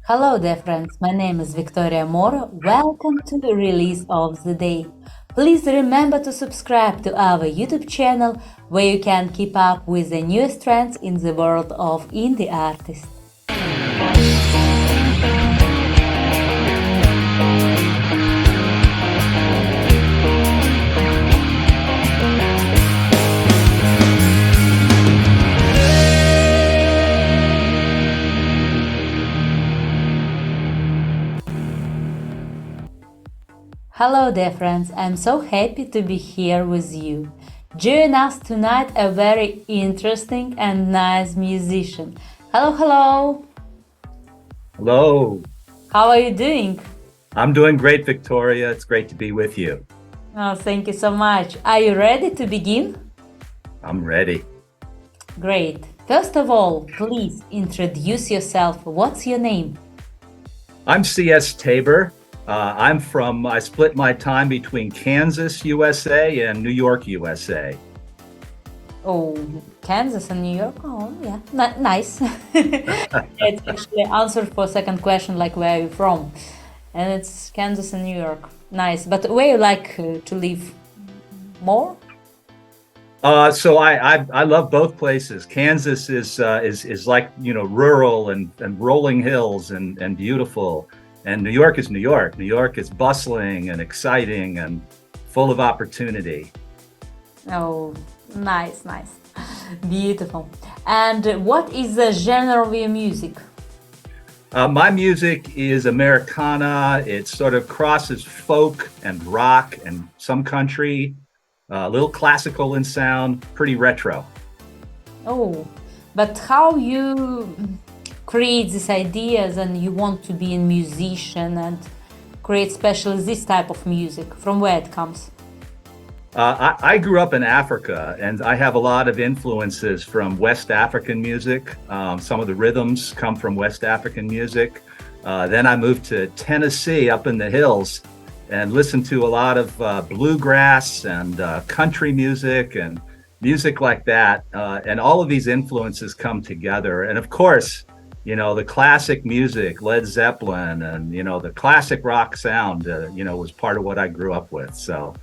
Hello there friends, my name is Victoria Moro. Welcome to the release of the day. Please remember to subscribe to our YouTube channel where you can keep up with the newest trends in the world of indie artists. Hello there friends, I'm so happy to be here with you. Join us tonight a very interesting and nice musician. Hello. Hello. How are you doing? I'm doing great, Victoria. It's great to be with you. Oh, thank you so much. Are you ready to begin? I'm ready. Great. First of all, please introduce yourself. What's your name? I'm C.S. Tabor. I split my time between Kansas, USA and New York, USA. Oh, Kansas and New York. Oh, yeah, nice. It's actually answer for second question, like where are you from? And it's Kansas and New York. Nice. But where you like to live more? So I love both places. Kansas is like, rural and rolling hills and beautiful. And New York is New York. New York is bustling and exciting and full of opportunity. Oh, nice. Beautiful. And what is the genre of your music? My music is Americana. It sort of crosses folk and rock and some country, a little classical in sound, pretty retro. Oh, but how you create these ideas and you want to be a musician and create especially this type of music, from where it comes? I grew up in Africa, and I have a lot of influences from West African music. Some of the rhythms come from West African music. Then I moved to Tennessee up in the hills and listened to a lot of bluegrass and country music and music like that. And all of these influences come together. And of course, the classic music, Led Zeppelin, and, the classic rock sound, was part of what I grew up with. So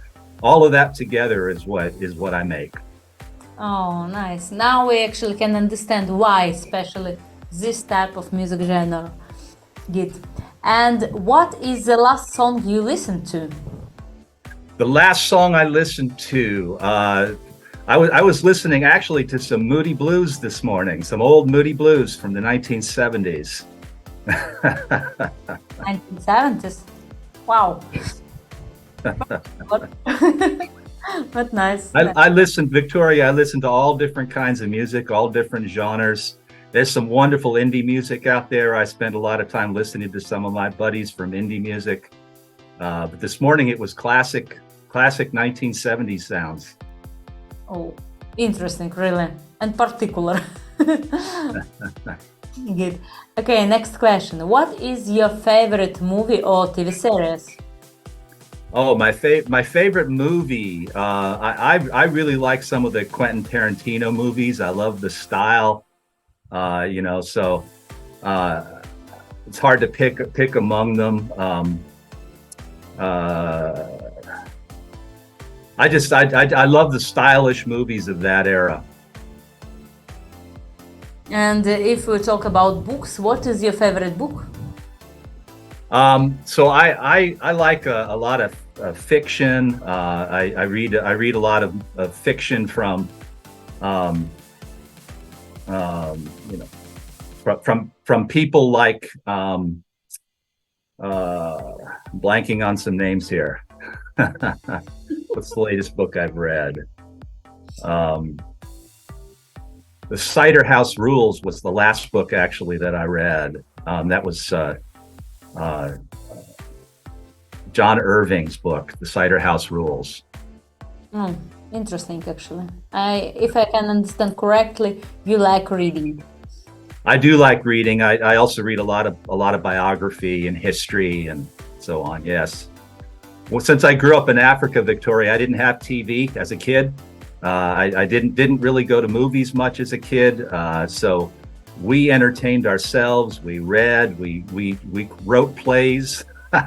all of that together is what I make. Oh, nice. Now we actually can understand why, especially this type of music genre. Good. And what is the last song you listened to? The last song I listened to, I was listening actually to some Moody Blues this morning, some old Moody Blues from the 1970s. 1970s? Wow. But nice. I listened, Victoria, I listened to all different kinds of music, all different genres. There's some wonderful indie music out there. I spend a lot of time listening to some of my buddies from indie music. But this morning it was classic 1970s sounds. Oh, interesting, really, and particular. Good. Okay, next question. What is your favorite movie or TV series? Oh, my favorite movie. I really like some of the Quentin Tarantino movies. I love the style. So it's hard to pick among them. I love the stylish movies of that era. And if we talk about books, what is your favorite book? So I like a lot of fiction. I read a lot of fiction from from people like blanking on some names here. What's the latest book I've read? The Cider House Rules was the last book actually that I read. That was John Irving's book, The Cider House Rules. Interesting, actually. If I can understand correctly, you like reading. I do like reading. I also read a lot of biography and history and so on. Yes. Well, since I grew up in Africa, Victoria, I didn't have TV as a kid. I didn't really go to movies much as a kid. So we entertained ourselves. We read. We wrote plays.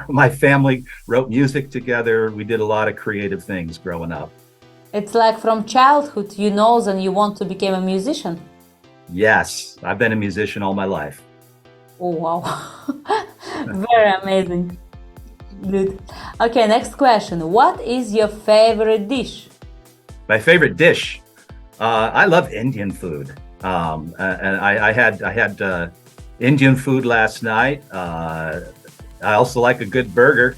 My family wrote music together. We did a lot of creative things growing up. It's like from childhood, you know, and you want to become a musician. Yes, I've been a musician all my life. Oh, wow. Very amazing. Good. Okay, next question. What is your favorite dish? My favorite dish. I love Indian food. And I had Indian food last night. I also like a good burger.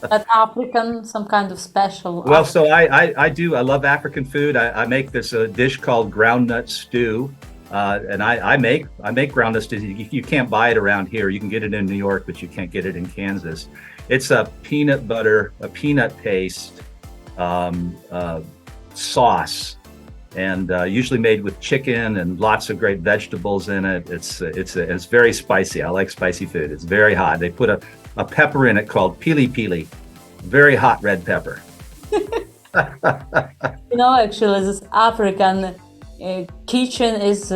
That African, some kind of special. Well, so I do. I love African food. I make this dish called groundnut stew, and I make groundnut stew. You can't buy it around here. You can get it in New York, but you can't get it in Kansas. It's a peanut butter, a peanut paste sauce, and usually made with chicken and lots of great vegetables in it. It's very spicy. I like spicy food. It's very hot. They put a pepper in it called pili pili, very hot red pepper. You know, actually, this African kitchen is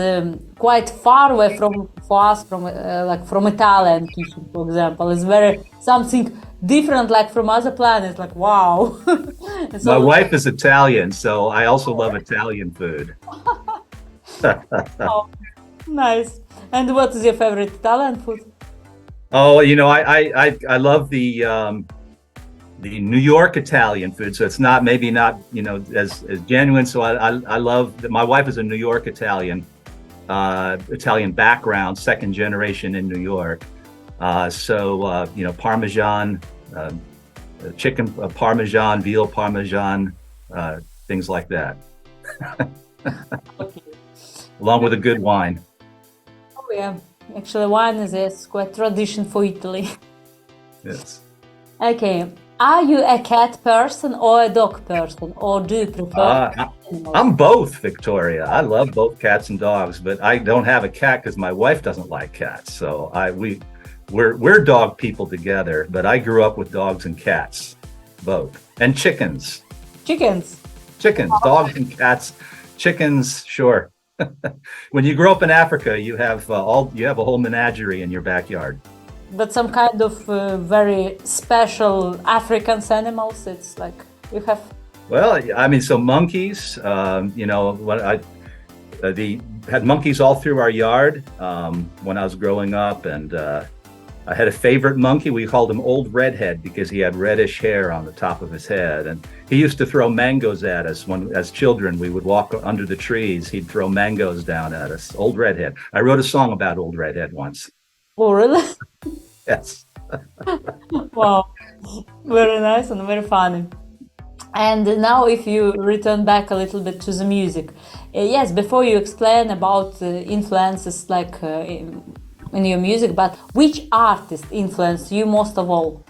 quite far away for us from like from Italian kitchen, for example. It's very something different, like from other planets. Like wow. My wife is Italian, so I also love Italian food. Oh, nice. And what is your favorite Italian food? Oh, you know, I love the New York Italian food. So it's not maybe not, you know, as genuine. So I love that. My wife is a New York Italian, Italian background, second generation in New York. So you know, Parmesan, chicken Parmesan, veal Parmesan, things like that. Okay. Along with a good wine. Oh yeah, actually, wine is quite tradition for Italy. Yes. Okay, are you a cat person or a dog person, or do you prefer animals? I'm both, Victoria. I love both cats and dogs, but I don't have a cat because my wife doesn't like cats. So we're dog people together, but I grew up with dogs and cats, both, and chickens. Chickens. Chickens, dogs and cats, chickens, sure. When you grow up in Africa, you have a whole menagerie in your backyard. But some kind of very special African animals. It's like you have. Well, I mean, so monkeys. You know, had monkeys all through our yard when I was growing up, and I had a favorite monkey. We called him Old Redhead because he had reddish hair on the top of his head, and he used to throw mangoes at us when, as children, we would walk under the trees. He'd throw mangoes down at us. Old Redhead. I wrote a song about Old Redhead once. Oh, really? Yes. Wow, very nice and very funny. And now, if you return back a little bit to the music, yes, before you explain about influences like in your music, but which artist influenced you most of all?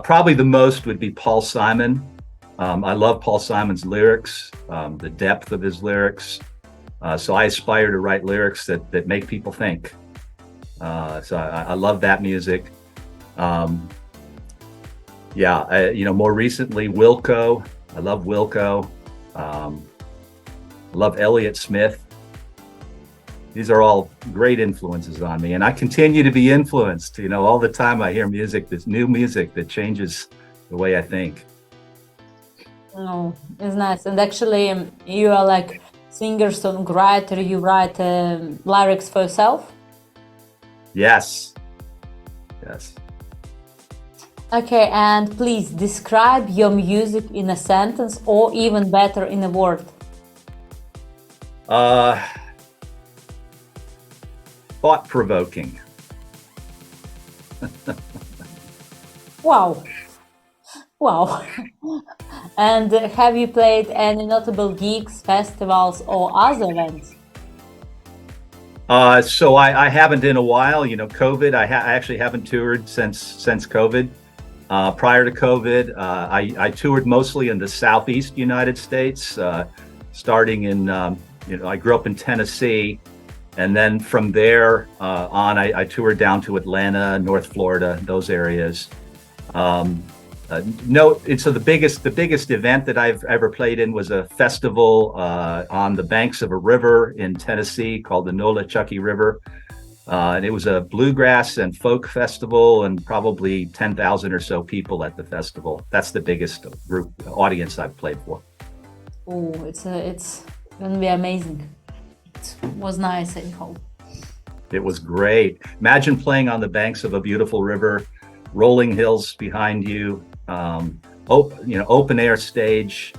Probably the most would be Paul Simon. I love Paul Simon's lyrics, the depth of his lyrics. So I aspire to write lyrics that make people think. So I love that music. You know, more recently, Wilco. I love Wilco. I love Elliott Smith. These are all great influences on me, and I continue to be influenced. You know, all the time I hear music, this new music that changes the way I think. Oh, it's nice. And actually, you are like singer-songwriter. You write lyrics for yourself? Yes. Yes. Okay, and please describe your music in a sentence, or even better, in a word. Thought-provoking. Wow. Wow. And have you played any notable gigs, festivals, or other events? So I haven't in a while. You know, COVID. I actually haven't toured since COVID. Prior to COVID, I toured mostly in the Southeast United States, starting in, you know, I grew up in Tennessee, and then from there on, I toured down to Atlanta, North Florida, those areas. No, it's the biggest event that I've ever played in was a festival on the banks of a river in Tennessee called the Nola Chucky River. And it was a bluegrass and folk festival, and probably 10,000 or so people at the festival. That's the biggest group audience I've played for. Oh, it's gonna be amazing. It was nice, I hope. It was great. Imagine playing on the banks of a beautiful river, rolling hills behind you, open air stage.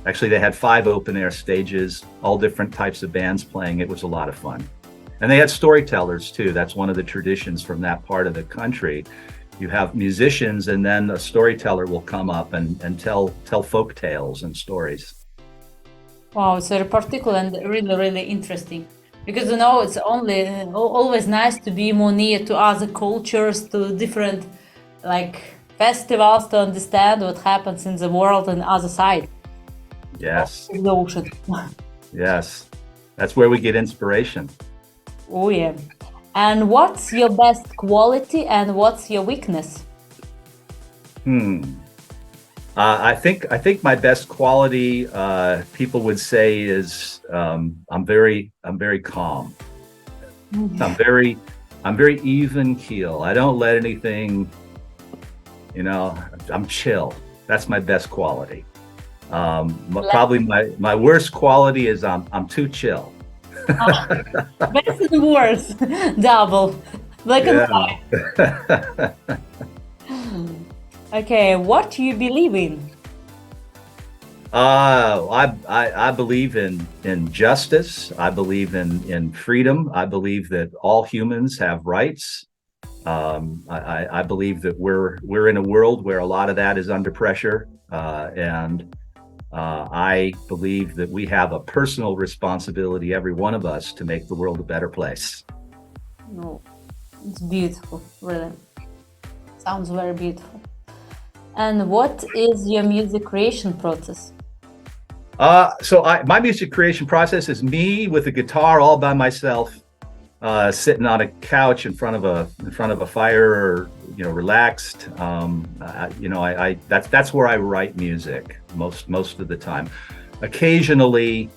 Actually, they had 5 open air stages, all different types of bands playing. It was a lot of fun. And they had storytellers too. That's one of the traditions from that part of the country. You have musicians, and then a storyteller will come up and tell folk tales and stories. Wow, it's very particular and really, really interesting. Because it's only always nice to be more near to other cultures, to different like festivals, to understand what happens in the world on the other side Yes, of the ocean. yes. That's where we get inspiration. Oh yeah. And what's your best quality and what's your weakness? I think my best quality, people would say, is I'm very calm. I'm very even keel. I don't let anything, I'm chill. That's my best quality. Probably my worst quality is I'm too chill. Best and worst, double, black and white. Yeah. Okay, what do you believe in? I believe in justice. I believe in freedom. I believe that all humans have rights. I believe that we're in a world where a lot of that is under pressure, and I believe that we have a personal responsibility, every one of us, to make the world a better place. No, it's beautiful, really. Sounds very beautiful. And what is your music creation process? My music creation process is me with a guitar all by myself, sitting on a couch in front of a fire, or relaxed. That's where I write music most of the time. Occasionally,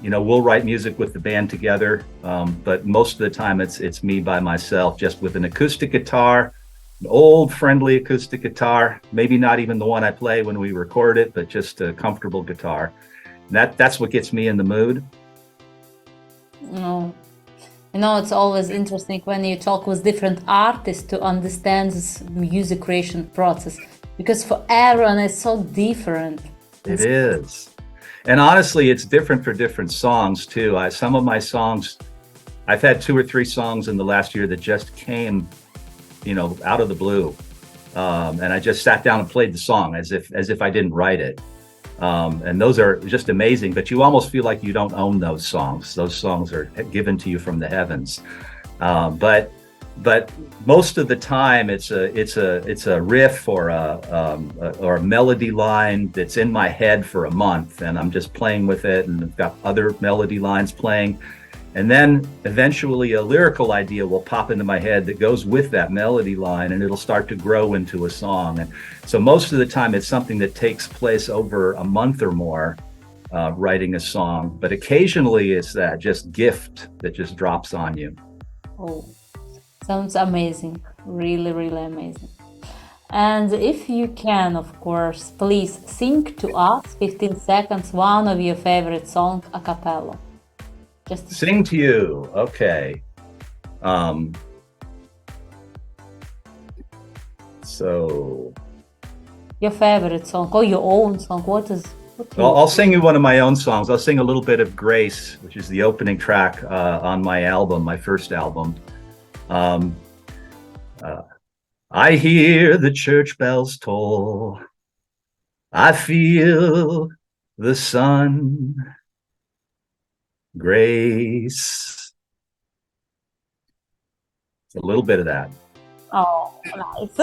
we'll write music with the band together, but most of the time it's me by myself, just with an acoustic guitar, an old friendly acoustic guitar, maybe not even the one I play when we record it, but just a comfortable guitar. And that's what gets me in the mood. No. It's always interesting when you talk with different artists to understand this music creation process, because for everyone it's so different. It is. And honestly, it's different for different songs too. Some of my songs, I've had 2 or 3 songs in the last year that just came, out of the blue. And I just sat down and played the song as if I didn't write it. And those are just amazing, but you almost feel like you don't own those songs. Those songs are given to you from the heavens. But most of the time it's a riff or a melody line that's in my head for a month, and I'm just playing with it, and I've got other melody lines playing. And then eventually a lyrical idea will pop into my head that goes with that melody line, and it'll start to grow into a song. And so most of the time it's something that takes place over a month or more, writing a song. But occasionally it's that just gift that just drops on you. Oh, sounds amazing. Really, really amazing. And if you can, of course, please sing to us 15 seconds one of your favorite songs a cappella. Just Sing to you. Okay. So your favorite song or your own song. I'll sing you one of my own songs. I'll sing a little bit of Grace, which is the opening track on my album, my first album. I hear the church bells toll. I feel the sun. Grace. It's a little bit of that. Oh, nice.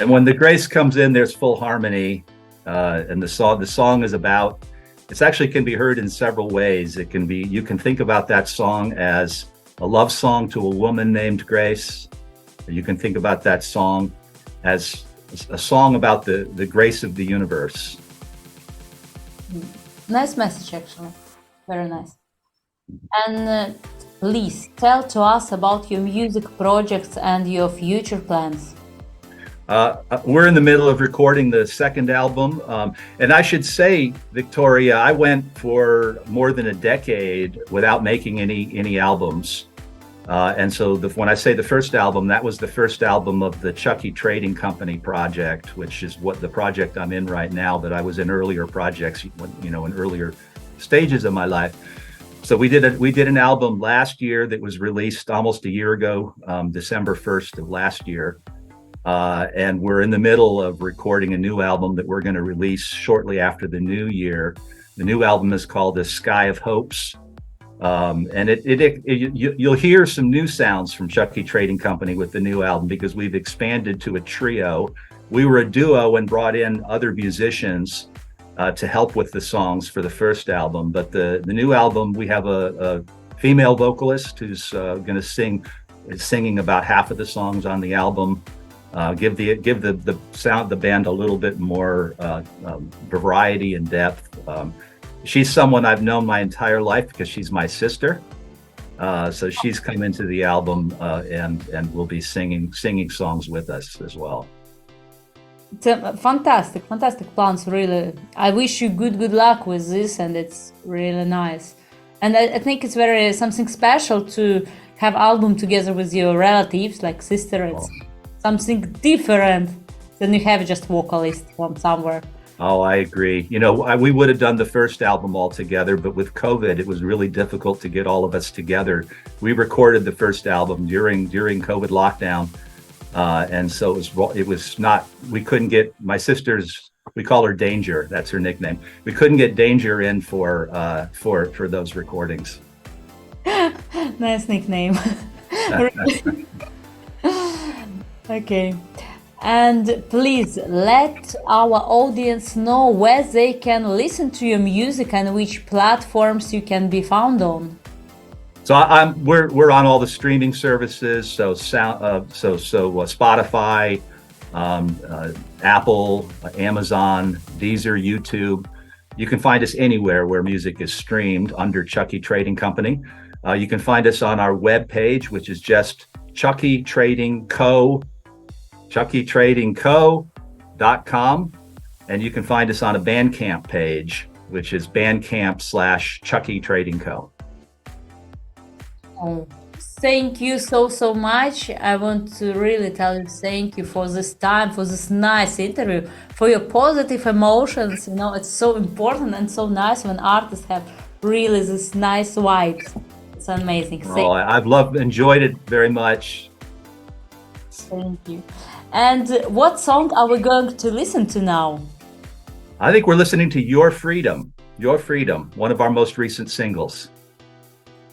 And when the grace comes in, there's full harmony. And the song is about, it actually can be heard in several ways. You can think about that song as a love song to a woman named Grace. You can think about that song as a song about the grace of the universe. Nice message, actually. Very nice. And please tell to us about your music projects and your future plans. We're in the middle of recording the second album. And I should say, Victoria, I went for more than a decade without making any albums. And so when I say the first album, that was the first album of the Chucky Trading Company project, which is what the project I'm in right now, but I was in earlier projects, in earlier stages of my life. So we did an album last year that was released almost a year ago, December 1st of last year. And we're in the middle of recording a new album that we're going to release shortly after the new year. The new album is called The Sky of Hopes. And you'll hear some new sounds from Chucky Trading Company with the new album because we've expanded to a trio. We were a duo and brought in other musicians to help with the songs for the first album. But the new album, we have a female vocalist who's going to singing about half of the songs on the album. Give the sound the band a little bit more variety and depth. She's someone I've known my entire life because she's my sister. So she's come into the album and will be singing songs with us as well. It's a fantastic plans, really. I wish you good luck with this, and it's really nice. And I think it's very something special to have album together with your relatives, like sister. It's something different than you have just vocalist from somewhere. Oh, I agree. We would have done the first album all together, but with COVID, it was really difficult to get all of us together. We recorded the first album during COVID lockdown. And so it was not, we couldn't get my sister's, we call her Danger. That's her nickname. We couldn't get Danger in for those recordings. Nice nickname. Okay. And please let our audience know where they can listen to your music and which platforms you can be found on. So we're on all the streaming services. So Spotify, Apple, Amazon, Deezer, YouTube. You can find us anywhere where music is streamed under Chucky Trading Company. You can find us on our webpage, which is just Chucky Trading Co. ChuckyTradingCo.com, and you can find us on a Bandcamp page, which is Bandcamp/Chucky Trading Co. Oh, thank you so much. I want to really tell you thank you for this time, for this nice interview, for your positive emotions. It's so important and so nice when artists have really this nice vibes. It's amazing. I've enjoyed it very much. Thank you. And what song are we going to listen to now? I think we're listening to Your Freedom, one of our most recent singles.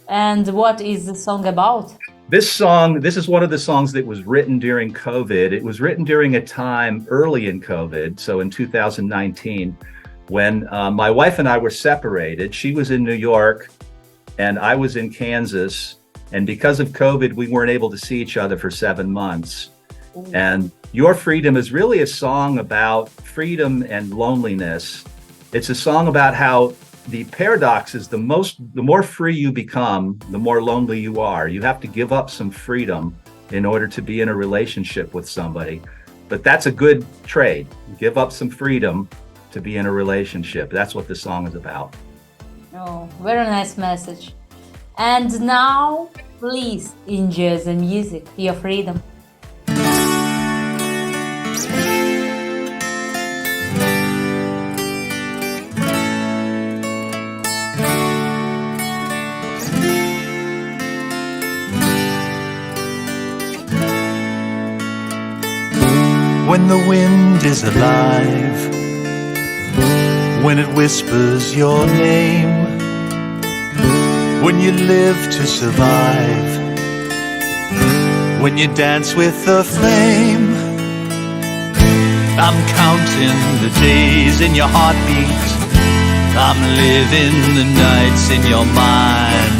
And what is the song about? This is one of the songs that was written during COVID. It was written during a time early in COVID, so in 2019, when my wife and I were separated. She was in New York and I was in Kansas. And because of COVID, we weren't able to see each other for 7 months. And Your Freedom is really a song about freedom and loneliness. It's a song about how the paradox is the more free you become, the more lonely you are. You have to give up some freedom in order to be in a relationship with somebody. But that's a good trade. Give up some freedom to be in a relationship. That's what the song is about. Oh, very nice message. And now, please enjoy the music, Your Freedom. When the wind is alive, when it whispers your name, when you live to survive, when you dance with the flame. I'm counting the days in your heartbeat, I'm living the nights in your mind.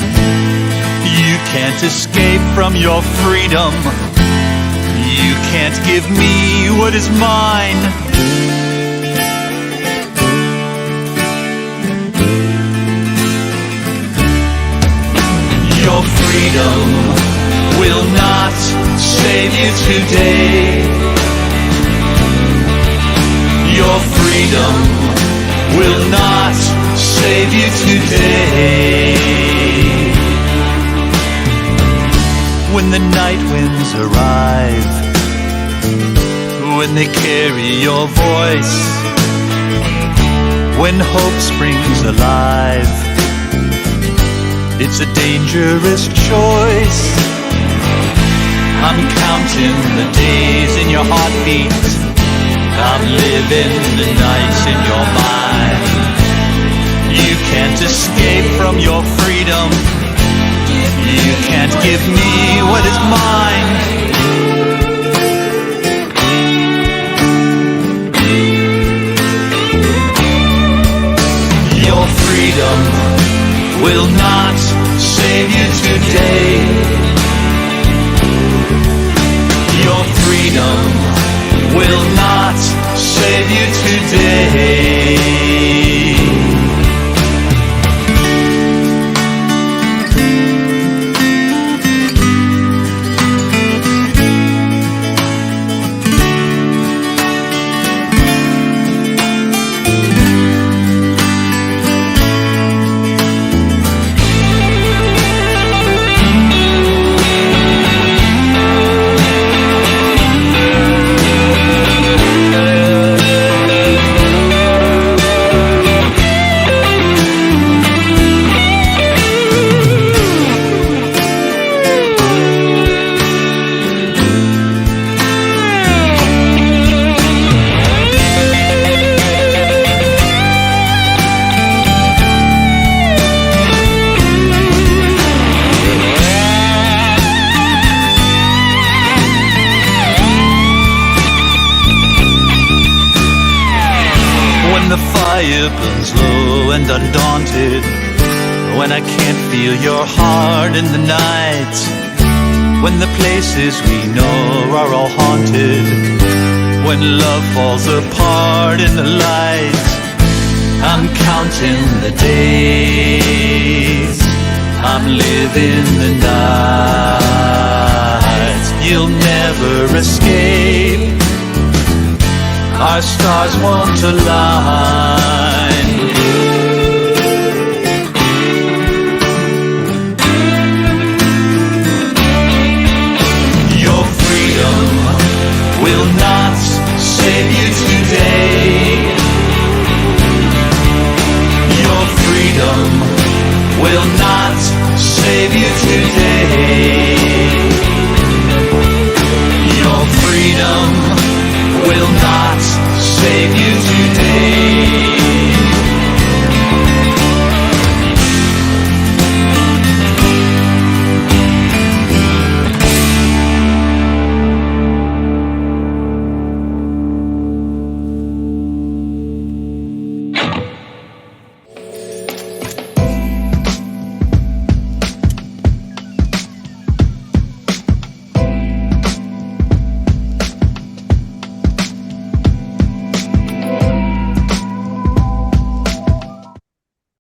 You can't escape from your freedom, you can't give me what is mine. Your freedom will not save you today. Your freedom will not save you today. When the night winds arrive, when they carry your voice, when hope springs alive, it's a dangerous choice. I'm counting the days in your heartbeat. I'm living the nights in your mind. You can't escape from your freedom. You can't give me what is mine. Your freedom will not save you today. Your freedom will not save you today. Fire burns low and undaunted, when I can't feel your heart in the night, when the places we know are all haunted, when love falls apart in the light. I'm counting the days, I'm living the night. You'll never escape, our stars won't align.